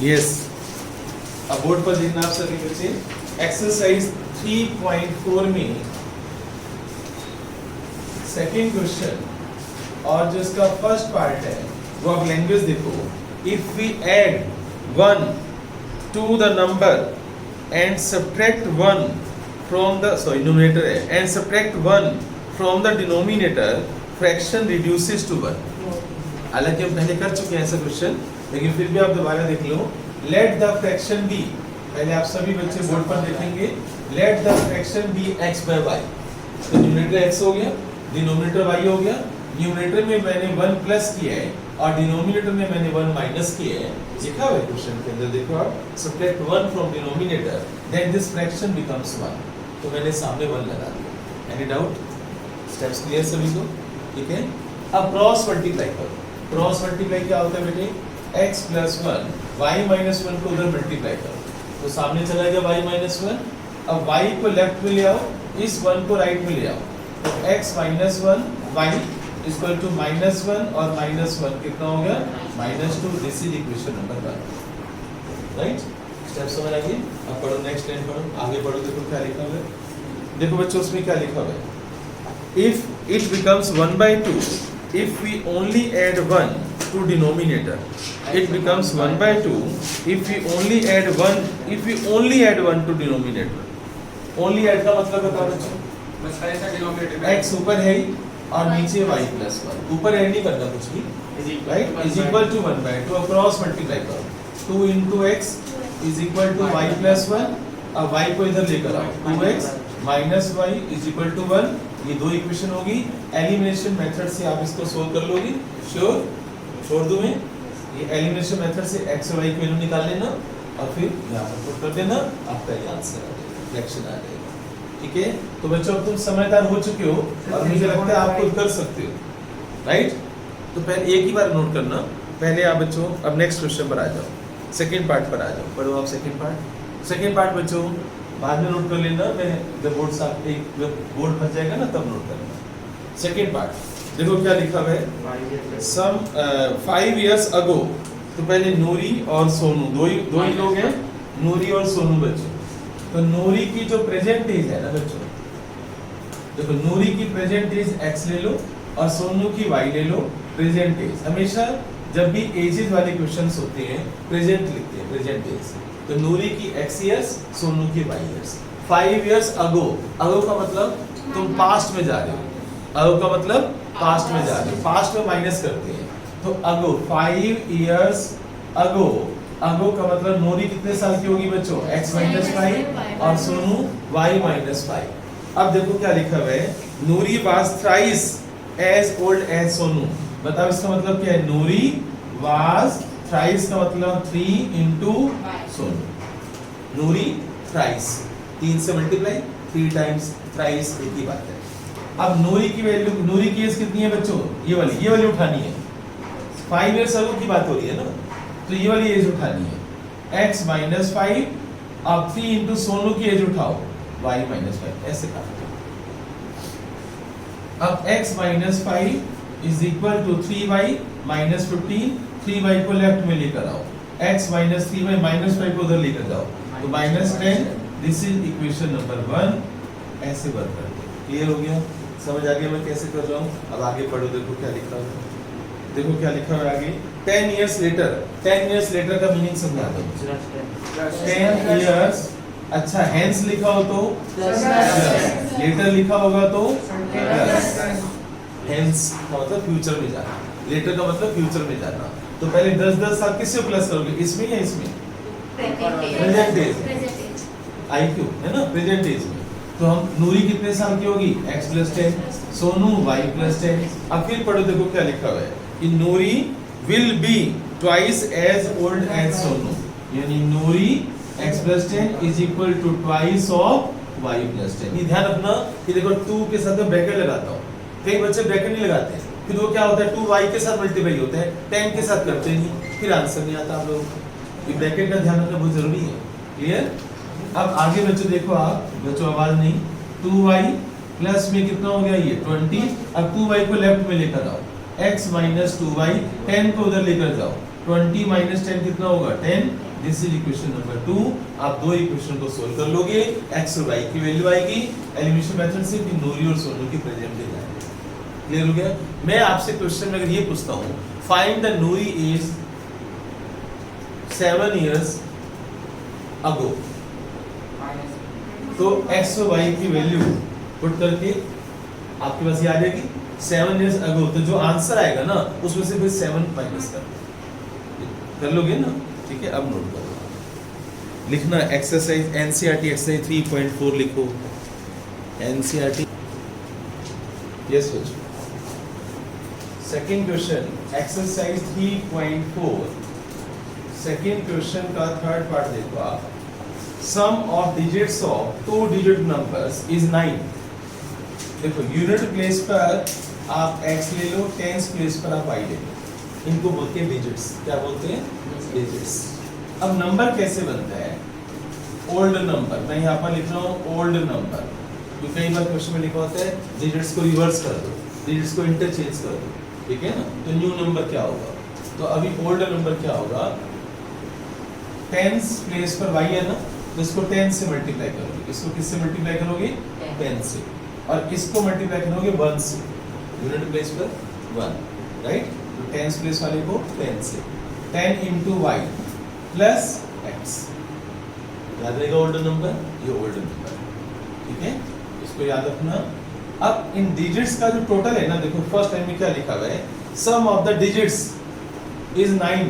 Yes, अब board पर देखना आप सभी बच्चे। एक्सरसाइज 3.4 में सेकेंड क्वेश्चन और जो इसका फर्स्ट पार्ट है वो आप लैंग्वेज देखो। If we add 1 to the number and subtract 1 from the numerator है and subtract 1 from the denominator, fraction reduces to 1। हालांकि हम पहले कर चुके हैं ऐसा क्वेश्चन, लेकिन फिर भी आप दोबारा देख लो। लेट द फ्रैक्शन बी, पहले आप सभी बच्चे बोर्ड पर देखेंगे। Let the fraction be x by y, तो न्यूमरेटर x हो गया, डिनोमिनेटर y हो गया। न्यूमरेटर में मैंने 1 प्लस किया है और डिनोमिनेटर में मैंने 1 माइनस किया है। लिखा हुआ है क्वेश्चन के अंदर, देखो आप, subtract 1 from denominator then this fraction becomes 1। तो मैंने सामने 1 लगा दिया। Any doubt? स्टेप्स क्लियर सभी को? ठीक है। अब क्रॉस मल्टीप्लाई करो। क्रॉस मल्टीप्लाई क्या होता है बेटे? x प्लस 1 y माइनस 1 को उधर मल्टीप्लाई करो, तो सामने चला गया y माइनस 1। अब y को लेफ्ट में ले आओ, इस 1 को राइट में ले आओ, तो x minus 1 y equal to minus 1 और माइनस 1 कितना हो गया? -2। This is equation number 1। Right? Step समझ आ गई? अब पढ़ो, नेक्स्ट लाइन पढ़ो, आगे पढ़ो। देखो क्या लिखा हुआ है, देखो बच्चों उसमें क्या लिखा हुआ है। If it becomes 1/2 if we only add 1 to denominator, it becomes 1/2 if we only add 1 to denominator। only add का मतलब बता बच्चों, बस ऐसा डिनोमिनेटर x ऊपर है ही और नीचे y प्लस 1, ऊपर ऐड नहीं करना कुछ भी, राइट? Is equal to 1/2। अब क्रॉस मल्टीप्लाई करो, 2 into x is equal to y plus 1। अब y को इधर लेकर आओ, 2x minus y is equal to 1। ये दो इक्वेशन होगी। एलिमिनेशन मेथड से आप इसको सोल्व कर लोगे, श्योर? छोड़ दूं मैं? ये एलिमिनेशन मेथड से x और y की वैल्यू निकाल लेना और फिर यहाँ पर पुट कर देना, आपका ये आंसर आ जाएगा, फ्रैक्शन आ जाएगा। ठीक है? तो बच्चों अब तुम समझदार हो चुके हो और मुझे लगता है आप खुद कर सकते हो, राइट? तो पहले एक ही बार नोट करना। पहले आप बच्चों अब नेक्स्ट क्वेश्चन पर आ जाओ, सेकेंड पार्ट पर आ जाओ। पढ़ो आप सेकेंड पार्ट। सेकेंड पार्ट बच्चों बाद में नोट कर लेना, मैं जब बोर्ड साफ जब बोर्ड भर जाएगा ना तब नोट करना। सेकेंड पार्ट देखो क्या लिखा हुआ है। सम 5 years ago, तो पहले नूरी और सोनू दो ही लोग हैं, नूरी और सोनू बच्चों। तो नूरी की जो प्रेजेंट एज है ना बच्चों, देखो नूरी की प्रेजेंट एज x ले लो और सोनू की y ले लो। प्रेजेंट एज हमेशा जब भी एजेस वाले क्वेश्चंस होते हैं प्रेजेंट लिखते हैं, प्रेजेंट एज। तो नूरी की x years, सोनू की y years। 5 years ago, ago का मतलब तुम पास्ट में जा रहे हो, ago का मतलब पास्ट में जा रहे हो, पास्ट में माइनस करते हैं। तो ago 5 years ago, ago का मतलब नूरी कितने साल की होगी बच्चों? x minus 5 और सोनू y minus 5। अब देखो क्या लिखा हुआ है, नूरी was thrice as old as Sonu. बताओ इसका मतलब क्या है? नूरी was थ्राइस का मतलब 3 into सोनू। नूरी थ्राइस 3 से मल्टीप्लाई, 3 times थ्राइस, एक ही बात है। अब नूरी की वैल्यू, नूरी की एज कितनी है बच्चों? ये वाली उठानी है। 5 years ago की बात हो रही है ना, तो ये वाली एज उठानी है, x minus 5। अब 3 into सोनू की एज उठाओ, y minus 5, ऐसे कहा। अब x minus 5 is equal to 3y minus 15। 3y को लेफ्ट में लेकर आओ, x minus 3y minus 5 को उधर लेकर जाओ, तो -10। This is equation number 1। ऐसे वर्क करते हैं। क्लियर हो गया? समझ आ गया मैं कैसे कर रहा हूँ? अब आगे पढ़ो, देखो क्या लिखा है, देखो क्या लिखा है आगे। 10 years later, 10 years later का मीनिंग समझा दो। 10 years, अच्छा हेंस लिखा हो तो लेटर लिखा होगा तो हेंस का मतलब फ्यूचर में जाना, लेटर का मतलब फ्यूचर में जाना। तो पहले 10-10 साल किससे प्लस करोगे, इसमें या इसमें? प्रेजेंट एज, IQ है ना, प्रेजेंट एज में। तो हम नूरी कितने साल की होगी? x plus 10, Sonu y plus 10। अब फिर पढ़ो, देखो क्या लिखा हुआ है कि नूरी will be twice as old as Sonu, यानी नूरी x plus 10 is equal to twice of y plus 10। ये ध्यान रखना कि देखो 2 के साथ मैं ब्रैकेट लगाता हूँ, कई बच्चे ब्रैकेट नहीं लगाते, फिर वो क्या होता है 2y के साथ मल्टीप्लाई होता है, 10 के साथ करते नहीं, फिर आंसर नहीं आता आप लोगों को। ये ब्रैकेट का ध्यान रखना बहुत जरूरी है। क्लियर? अब आगे बच्चों देखो, आप बच्चों आवाज नहीं, 2y प्लस में कितना हो गया ये 20। अब 2y को लेफ्ट में लेकर आओ, x minus 2y, 10 को उधर लेकर जाओ, 20 minus 10 कितना होगा 10। This is equation number 2। आप दो इक्वेशन को सोल्व कर लोगे, x और y की वैल्यू आएगी, एलिमिनेशन मेथड से फिर नूरी और सोनू की प्रेजेंट ले जाएंगे। क्लियर हो गया? मैं आपसे क्वेश्चन में अगर ये पूछता हूँ, find the Noori age 7 years ago, तो x और y की वैल्यू पुट करके आपके पास ये आ जाएगी 7 years अगो। तो जो आंसर आएगा ना उसमें से फिर 7 माइनस कर लोगे ना? ठीक है, अब नोट करो, लिखना एक्सरसाइज एनसीईआरटी एक्सरसाइज 3.4 लिखो, एनसीईआरटी। यस बच्चों, second question exercise 3.4, second question का थर्ड पार्ट देखो आप। Sum of digits of 2 digit numbers is 9। देखो यूनिट प्लेस पर आप x ले लो, टेंस प्लेस पर आप y ले लो, इनको बोलते हैं डिजिट्स। क्या बोलते हैं? डिजिट्स। अब नंबर कैसे बनता है? ओल्ड नंबर, मैं यहाँ पर लिख रहा हूँ ओल्ड नंबर, जो कई बार क्वेश्चन में लिखा होता है डिजिट्स को रिवर्स कर दो, डिजिट्स को इंटरचेंज कर दो, ठीक है ना? तो न्यू नंबर क्या होगा? तो अभी ओल्ड नंबर क्या होगा? टेंस प्लेस पर y है ना, तो इसको 10 से मल्टीप्लाई करोगे, इसको किससे मल्टीप्लाई करोगे? 10 से, और इसको मल्टीप्लाई करोगे 1 से, यूनिट प्लेस पर 1, राइट? तो टेंस प्लेस वाले को 10 से, 10 into y प्लस x, याद रहेगा ओल्ड नंबर, ये ओल्ड नंबर, ठीक है? इसको याद रखना। अब इन डिजिट्स का जो टोटल है ना, देखो फर्स्ट टाइम में क्या लिखा हुआ है, सम ऑफ द डिजिट्स इज 9,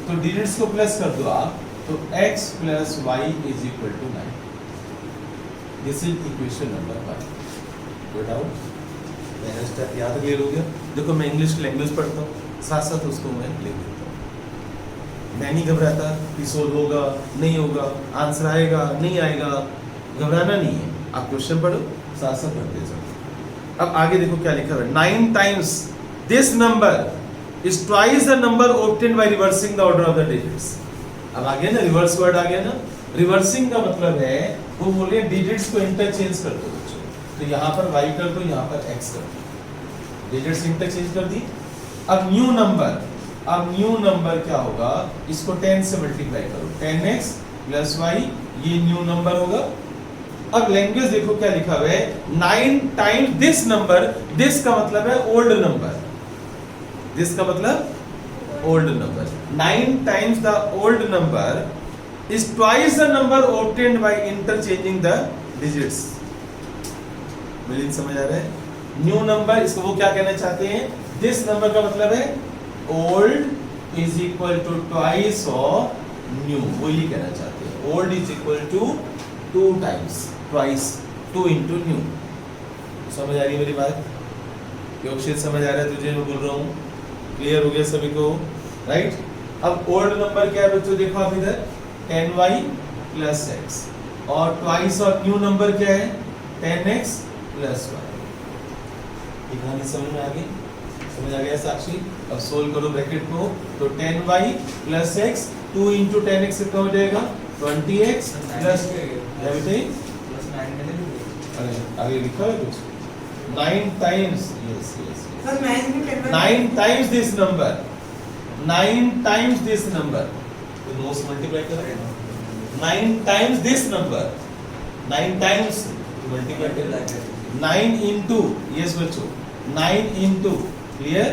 तो डिजिट्स को प्लस कर दो आप, तो x plus y is equal to 9। This is equation number 1। Good out, मैंने स्टेप याद क्लियर हो गया? देखो मैं इंग्लिश की लैंग्वेज पढ़ता हूँ, साथ साथ उसको मैं लिख देता हूँ। मैं नहीं घबराता कि सोल्व होगा नहीं होगा, आंसर आएगा नहीं आएगा, घबराना नहीं है। आप क्वेश्चन पढ़ो, साथ साथ पढ़ते जाओ। अब आगे देखो क्या लिखा है, 9 times this number is twice the number obtained by reversing the order of the digits. अब आ गया ना, रिवर्स वर्ड आ गया ना। रिवर्सिंग का मतलब है वो बोले डिजिट्स को इंटरचेंज कर दो बच्चों, तो यहाँ पर y कर दो, यहाँ पर x कर दो, डिजिट्स इंटरचेंज कर दी। अब न्यू नंबर क्या होगा? इसको 10 से मल्टीप्लाई करो, 10x प्लस y, ये न्यू नंबर होगा। अब लैंग्वेज देखो क्या लिखा हुआ है, 9 टाइम्स दिस नंबर, दिस का मतलब है ओल्ड नंबर, दिस का मतलब old number, 9 times the old number is twice the number obtained by interchanging the digits. मेरी समझ आ रहा है? न्यू नंबर, इसको वो क्या कहना चाहते हैं? दिस नंबर का मतलब है old is equal to twice of new, वो ये कहना चाहते हैं। Old is equal to 2 times, twice, 2 into new. समझ आ रही है मेरी बात? योगशील समझ आ रहा है तुझे मैं बोल रहा हूँ? क्लियर हो गया सभी को? राइट? अब ओल्ड नंबर क्या है बच्चों? देखो आप इधर 10y प्लस x, और ट्वाइस ऑफ न्यू नंबर क्या है? 10x plus y। ये कहानी समझ में आ गई? समझ आ गया साक्षी? अब सोल्व करो ब्रैकेट को, तो 10y plus x, 2 into 10x कितना हो जाएगा? 20x प्लस आगे लिखा है कुछ? 9 times, yes, sir 9 times this number, 9 times this number, तो 9 से मल्टीप्लाई करो, 9 times this number, 9 times multiply करो, 9 into, yes बच्चों, 9 into, क्लियर?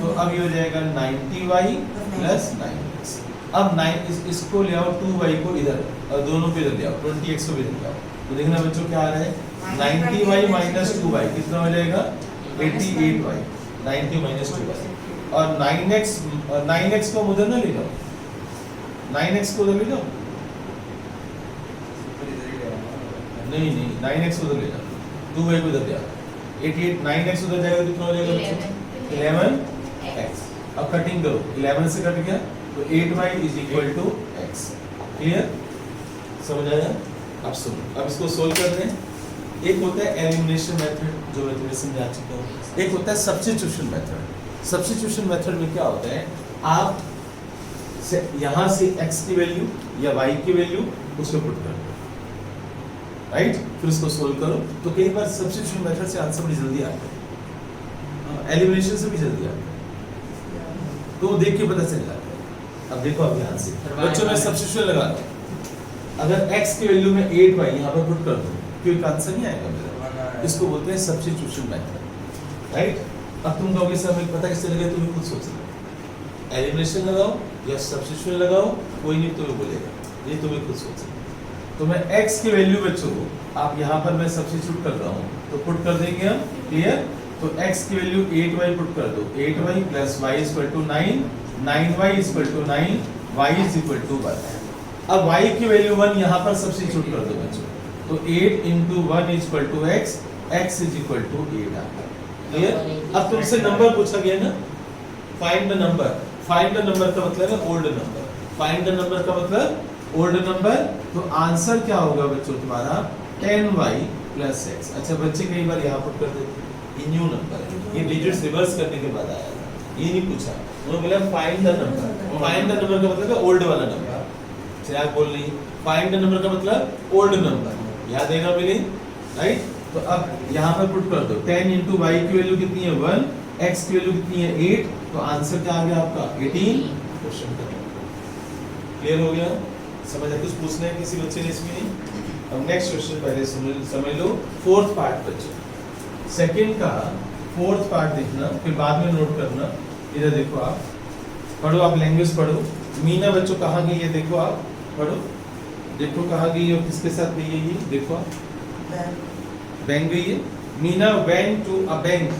तो अब ये हो जाएगा 90y प्लस 9x। अब 9 इसको ले आओ, 2y को इधर, और दोनों को इधर ले आओ, 20x को भी इधर ले आओ, तो देखना बच्चों क्या आ रहा है? 90y माइनस 2y कितना हो जाएगा? 88y, 90 माइनस 2y, और 9x को उधर ना ले जाओ, 9x को उधर ले जाओ, नहीं 9x उधर ले जाओ, 2y को इधर ले आओ, 88, 9x उधर जाएगा, कितना हो जाएगा बच्चों? 11x। अब कटिंग करो, 11 से कट गया, तो 8y is equal to x। Clear? समझ आया? अब सुनो, अब इसको सोल्व करते हैं। एक होता है एलिमिनेशन मेथड, जो मैं तुम्हें समझा चुका हूँ, एक होता है सब्स्टिट्यूशन मेथड। सब्स्टिट्यूशन मेथड में क्या होता है, आप यहाँ से x की वैल्यू या y की वैल्यू उसमें पुट कर दो, राइट? फिर उसको सोल्व करो, तो कई बार सब्स्टिट्यूशन मेथड से आंसर बड़ी जल्दी आता है, एलिमिनेशन से भी जल्दी आता है, तो वो देख के पता चल जाता है। अब देखो अब ध्यान से बच्चों मैं सब्स्टिट्यूशन लगा रहा हूं। अगर x की वैल्यू में 8y यहां पर पुट कर दूं क्योंकि आंसर नहीं आएगा मेरा, इसको बोलते हैं सब्स्टिट्यूशन मेथड, राइट। अब तुम कहोगे सर हमें पता कैसे लगे, तुम्हें खुद सोच लो, एलिमिनेशन लगाओ या सब्स्टिट्यूशन लगाओ, कोई नहीं तुम्हें बोलेगा, ये तुम्हें खुद सोचना। तो मैं x की वैल्यू बच्चों आप यहाँ पर मैं सब्स्टिट्यूट कर रहा हूँ तो पुट कर देंगे हम, क्लियर। तो x की वैल्यू 8y पुट कर दो, 8y plus y equal to 9, 9y equal to 9, y is equal to 1। अब y की वैल्यू 1 यहाँ पर सब्स्टिट्यूट कर दो बच्चों, तो 8 into 1 equal to x, x is equal to 8 आता है, क्लियर। अब तुमसे नंबर पूछा गया ना, find the number, find the number का मतलब है old number, find the number का मतलब ओल्ड नंबर। तो आंसर क्या होगा बच्चों तुम्हारा 10y प्लस x। अच्छा बच्चे कई बार यहाँ पुट कर देते हैं, ये न्यू नंबर है, ये डिजिट्स रिवर्स करने के बाद आया था, ये नहीं पूछा, उन्होंने बोला find the number. Find the number का मतलब है ओल्ड वाला नंबर, चिराग बोल रही फाइंड द नंबर का मतलब ओल्ड नंबर, याद देगा मिली, राइट। तो अब यहाँ पर पुट कर दो 10 इंटू y की वैल्यू कितनी है 1, x की वैल्यू कितनी है 8, तो आंसर क्या आ गया आपका 18। क्वेश्चन क्लियर हो गया, समझ कुछ पूछना है किसी बच्चे ने इसमें नहीं। अब नेक्स्ट क्वेश्चन पहले समझ लो, फोर्थ पार्ट बच्चों, सेकंड का फोर्थ पार्ट देखना फिर बाद में नोट करना। इधर देखो आप पढ़ो, आप लैंग्वेज पढ़ो। मीना बच्चों कहाँ गई है, देखो आप पढ़ो, देखो कहाँ गई है, किसके साथ गई है, ये देखो आप बैंक गई है। Meena went to a bank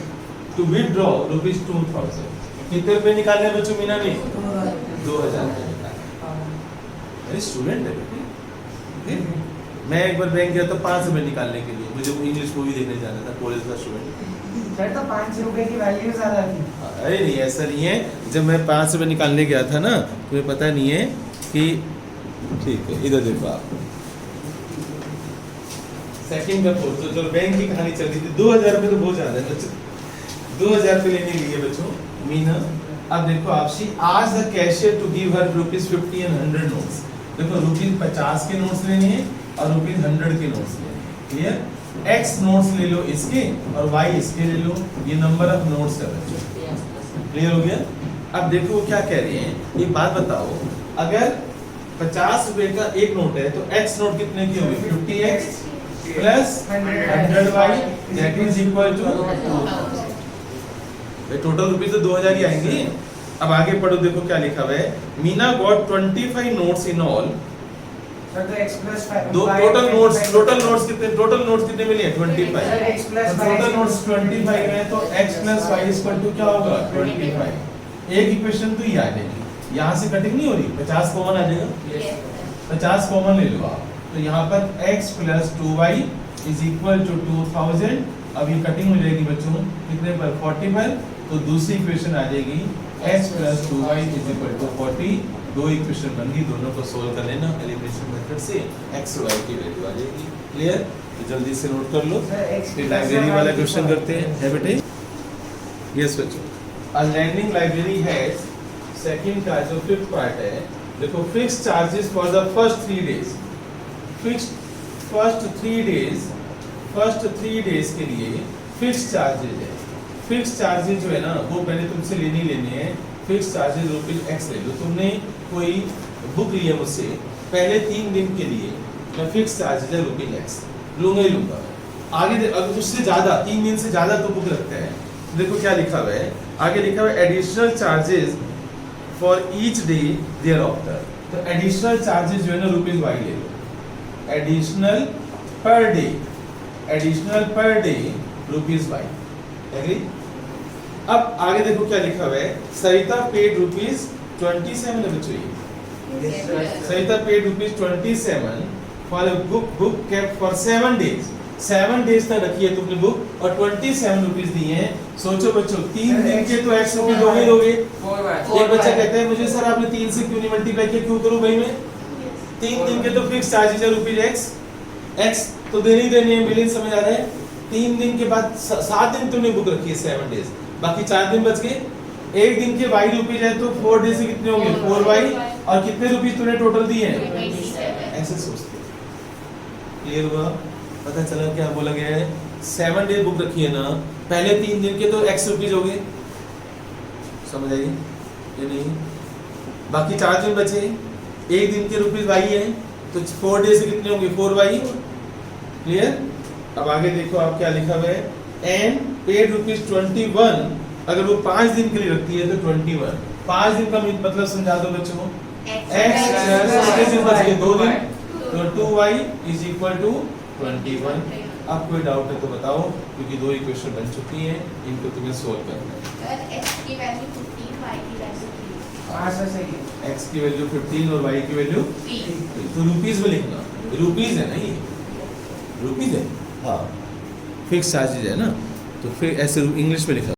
to withdraw ₹2000। कितने रुपए निकालने बच्चों मीना ने 2000 रुपए निकाले। अरे स्टूडेंट है बेटे, मैं एक बार बैंक गया था 5 रुपए निकालने के लिए, मुझे इंग्लिश मूवी देखने जाना था, कॉलेज का स्टूडेंट। सर तो 5 रुपए की वैल्यू ज्यादा थी। अरे नहीं ऐसा नहीं है, जब मैं 5 रुपए निकालने गया था ना तुम्हें पता नहीं है कि, ठीक है इधर देखो आप सेकंड का कोर्स जो बैंक की कहानी चल रही थी, 2000 रुपए तो बहुत ज्यादा है बच्चों, 2000 रुपए लेने के लिए बच्चों मीना। अब देखो आपसी आज the cashier to give her ₹50 and 100 notes. देखो ₹50 के नोट्स लेने हैं और ₹100 के नोट्स लेने हैं, क्लियर। x नोट्स ले लो इसके और y इसके ले लो, ये नंबर ऑफ नोट्स है बच्चों, क्लियर हो गया। अब देखो वो क्या कह रहे हैं, एक बात बताओ, अगर 50 रुपए का एक नोट है तो x नोट कितने की होगी 50x plus 100y that is equal to total rupees तो 2000 ही आएंगे। अब आगे पढ़ो, देखो क्या लिखा हुआ है, Meena got 25 notes in all. Sir तो x प्लस 5 दो टोटल नोट्स कितने मिले हैं 25। टोटल नोट्स 25 है तो x plus y equal to क्या होगा 25। एक इक्वेशन तो ये आ जाएगी, यहाँ से कटिंग नहीं हो रही, 50 कॉमन आ जाएगा, 50 कॉमन ले लो आप, तो यहाँ पर x plus 2y is equal to 2000। अब ये कटिंग हो जाएगी बच्चों कितने पर 40 पर, तो दूसरी इक्वेशन आ जाएगी x plus 2y is equal to 40। दो इक्वेशन बन गई, दोनों को सोल्व कर लेना एलिमिनेशन मेथड से, x और y की वैल्यू आ जाएगी, क्लियर। तो जल्दी से नोट कर लो, फिर लाइब्रेरी वाला क्वेश्चन करते हैं, है बेटे। यस बच्चों, a learning library has, second का जो फिफ्थ पार्ट है, देखो fixed charges for the first 3 days. Fixed first 3 days के लिए फिक्स्ड चार्जेज है। फिक्स्ड चार्जेज जो है ना वो पहले तुमसे लेने हैं। फिक्स्ड चार्जेज ₹x ले लो, तुमने कोई बुक लिया मुझसे, पहले 3 दिन के लिए मैं फिक्स्ड चार्जेज है ₹x लूंगा ही लूंगा। आगे अगर उससे ज्यादा 3 दिन से ज्यादा तो बुक रखते हैं, देखो क्या लिखा हुआ है, आगे लिखा हुआ है additional charges for each day thereafter. तो एडिशनल चार्जेस जो है ना ₹y ले लो, additional per day ₹y, agree. अब आगे देखो क्या लिखा हुआ है, सरिता पेड ₹27 है बच्चों, ये Sarita paid ₹27 for a book kept for 7 days. 7 days तक रखी है तुमने बुक और 27 रुपीज दिए हैं। सोचो बच्चों 3 दिन के तो x रुपये दोगे दोगे। एक बच्चा कहता है मुझे सर आपने 3 से क्यों नहीं मल्टीप्लाई किया, क्यों करूं भाई मैं, 3 दिन के तो फिक्स चार्जेज है ₹x तो देनी है, बिलिंग समझ आ रहा है। 3 दिन के बाद 7 दिन तुमने बुक रखी है 7 डेज, बाकी 4 दिन बच गए। एक दिन के y रुपीज है तो 4 डेज से कितने होंगे 4y, और कितने रुपीज तूने टोटल दिए हैं, ऐसे सोचते। क्लियर हुआ, पता चला क्या बोला गया है। 7 डे बुक रखी है ना, पहले 3 दिन के तो x रुपीज हो गए, समझ आई ये नहीं। बाकी 4 दिन बचे, एक दिन के रुपीज वाई है, तो 4 डे से कितने होंगे 4y। क्लियर। अब आगे देखो आप क्या लिखा हुआ है, एंड पेड ₹21। अगर वो 5 दिन के लिए रखती है तो 21। 5 दिन का मतलब समझा दो बच्चों को, x कितने दिन बच गए 2 दिन, तो 2y इज इक्वल टू 21। अब कोई डाउट है तो बताओ, क्योंकि 2 इक्वेशन बन चुकी हैं, इनको तुम्हें सोल्व करना है। सर x की वैल्यू 15, y की वैल्यू 3। हाँ सर सही है। x की वैल्यू 15 और y की वैल्यू 3। तो रुपीस में लिखना, रुपीस है ना ये, रुपीस है, हाँ फिक्स चार्जेज है ना, तो फिर ऐसे इंग्लिश में लिखा।